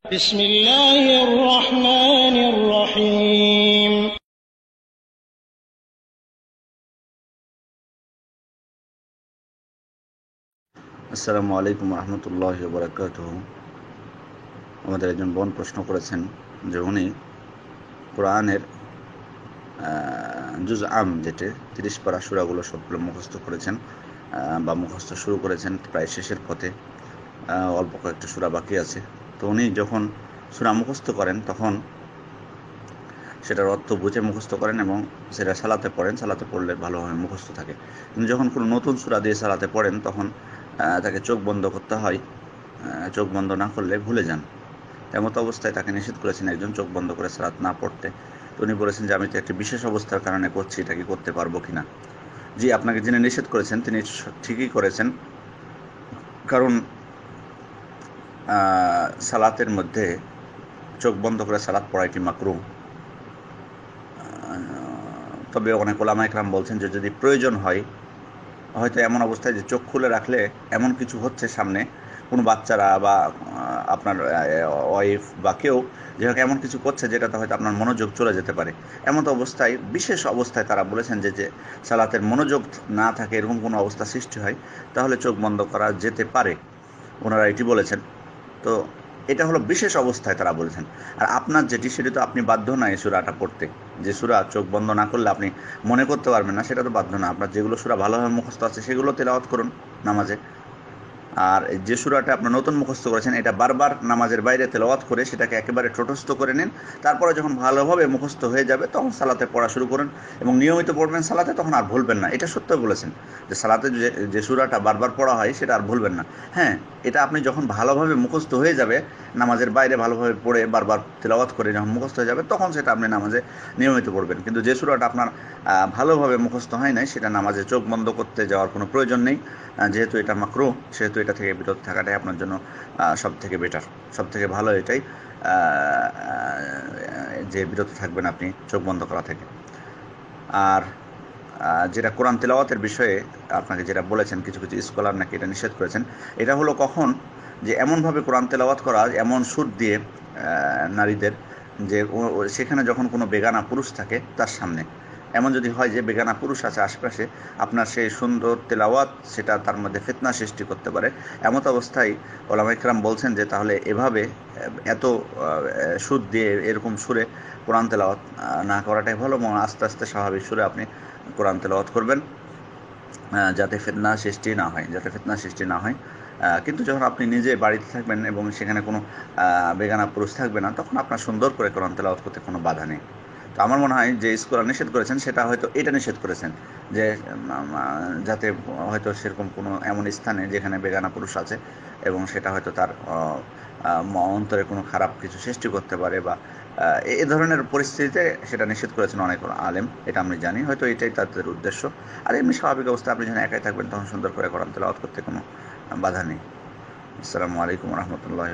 بسم الله الرحمن الرحيم আসসালামু আলাইকুম রহমতুল্লাহি ওয়া বারাকাতুহু। আমাদের একজন বোন প্রশ্ন করেছেন যে উনি কোরআনের জুজ আম যেটা 30 পারা সূরাগুলো সবগুলো মুখস্থ করেছেন বা মুখস্থ শুরু করেছেন, প্রায় শেষের পথে, অল্প কয়েকটা সূরা বাকি আছে। তো উনি যখন সূরা মুখস্থ করেন তখন সেটার অর্থ বুঝে মুখস্থ করেন এবং সেটা সালাতে পড়েন, সালাতে পড়লে ভালোভাবে মুখস্থ থাকে। কিন্তু যখন কোনো নতুন সূরা দিয়ে সালাতে পড়েন তখন তাকে চোখ বন্ধ করতে হয়। চোখ বন্ধ না করলে ভুলে যান। তেমত অবস্থায় তাকে নিষেধ করেছেন একজন চোখ বন্ধ করে সালাত না পড়তে। তো উনি বলেছেন যে আমি তো একটি বিশেষ অবস্থার কারণে করছি, এটা কি করতে পারবো কিনা। জি, আপনাকে যিনি নিষেধ করেছেন তিনি ঠিকই করেছেন, কারণ সালাতের মধ্যে চোখ বন্ধ করে সালাত পড়াইটি মাকরুহ। তবে অনেক ওলামা ইকরাম বলছেন যে যদি প্রয়োজন হয়, হয়তো এমন অবস্থায় যে চোখ খুলে রাখলে এমন কিছু হচ্ছে সামনে, কোনো বাচ্চারা বা আপনার ওয়াইফ বা কেউ যে এমন কিছু করছে যেটাতে হয়তো আপনার মনোযোগ চলে যেতে পারে, এমন অবস্থায়, বিশেষ অবস্থায় তারা বলেছেন যে যে সালাতের মনোযোগ না থাকে, এরকম কোনো অবস্থা সৃষ্টি হয়, তাহলে চোখ বন্ধ করা যেতে পারে। ওনারা এটি বলেছেন। তো এটা হলো বিশেষ অবস্থায় তারা বলেছেন। আর আপনার যেটি, সেটি তো আপনি বাধ্য না এই সূরাটা পড়তে। যে সূরা চোখ বন্ধ না করলে আপনি মনে করতে পারবেন না, সেটা তো বাধ্য না। আপনার যেগুলো সূরা ভালোভাবে মুখস্থ আছে সেগুলো তেলাওয়াত করুন নামাজে। আর যে সূরাটা আপনার নতুন মুখস্থ করেছেন, এটা বারবার নামাজের বাইরে তেলাওয়াত করে সেটাকে একেবারে ঠোঁটস্থ করে নিন। তারপরে যখন ভালোভাবে মুখস্থ হয়ে যাবে তখন সালাতে পড়া শুরু করুন এবং নিয়মিত পড়বেন সালাতে, তখন আর ভুলবেন না। এটা সত্য বলেছেন যে সালাতে যে সূরাটা বারবার পড়া হয় সেটা আর ভুলবেন না। হ্যাঁ, এটা আপনি যখন ভালোভাবে মুখস্থ হয়ে যাবে, নামাজের বাইরে ভালোভাবে পড়ে বারবার তেলাওয়াত করে যখন মুখস্থ হয়ে যাবে, তখন সেটা আপনি নামাজে নিয়মিত পড়বেন। কিন্তু যে সূরাটা আপনার ভালোভাবে মুখস্থ হয় নাই, সেটা নামাজে চোখ বন্ধ করতে যাওয়ার কোনো প্রয়োজন নেই। যেহেতু এটা মাকরুহ, সেহেতু এটা থেকে বিরত থাকাটাই আপনার জন্য সব থেকে বেটার, সব থেকে ভালো এটাই, যে বিরত থাকবেন আপনি চোখ বন্ধ করা থেকে। আর যেটা কোরআন তেলাওয়াতের বিষয়ে আপনাকে যেটা বলেছেন, কিছু কিছু স্কলার নাকি এটা নিষেধ করেছেন। এটা হলো কখন, যে এমনভাবে কোরআন তেলাওয়াত করা, এমন সুর দিয়ে নারীদের, যে সেখানে যখন কোনো বেগানা পুরুষ থাকে তার সামনে, এমন যদি হয় যে বেগানা পুরুষ আছে আশেপাশে, আপনার সেই সুন্দর তেলাওয়াত সেটা তার মধ্যে ফিতনা সৃষ্টি করতে পারে। এমত অবস্থায় ওলামা ইকরাম বলছেন যে তাহলে এভাবে এত সুর দিয়ে, এরকম সুরে কোরআন তেলাওয়াত না করাটাই ভালো, এবং আস্তে আস্তে স্বাভাবিক সুরে আপনি কোরআন তেলাওয়াত করবেন, যাতে ফিতনা সৃষ্টি না হয়, যাতে ফিতনা সৃষ্টি না হয়। কিন্তু যখন আপনি নিজে বাড়িতে থাকবেন এবং সেখানে কোনো বেগানা পুরুষ থাকবে না, তখন আপনার সুন্দর করে কোরআন তেলাওয়াত করতে কোনো বাধা নেই। তো আমার মনে হয় যে স্কলার নিষেধ করেছেন সেটা হয়তো এটা নিষেধ করেছেন যে যাতে হয়তো সেরকম কোনো এমন স্থানে যেখানে বেগানা পুরুষ আছে এবং সেটা হয়তো তার অন্তরে কোনো খারাপ কিছু সৃষ্টি করতে পারে, বা এ ধরনের পরিস্থিতিতে সেটা নিষেধ করেছেন অনেক আলেম, এটা আমি জানি, হয়তো এটাই তাদের উদ্দেশ্য। আর এমনি স্বাভাবিক অবস্থায় আপনি যখন একাই থাকবেন তখন সুন্দর করে কোরআন তেলাওয়াত করতে কোনো বাধা নেই। আসসালামু আলাইকুম রহমতুল্লাহ।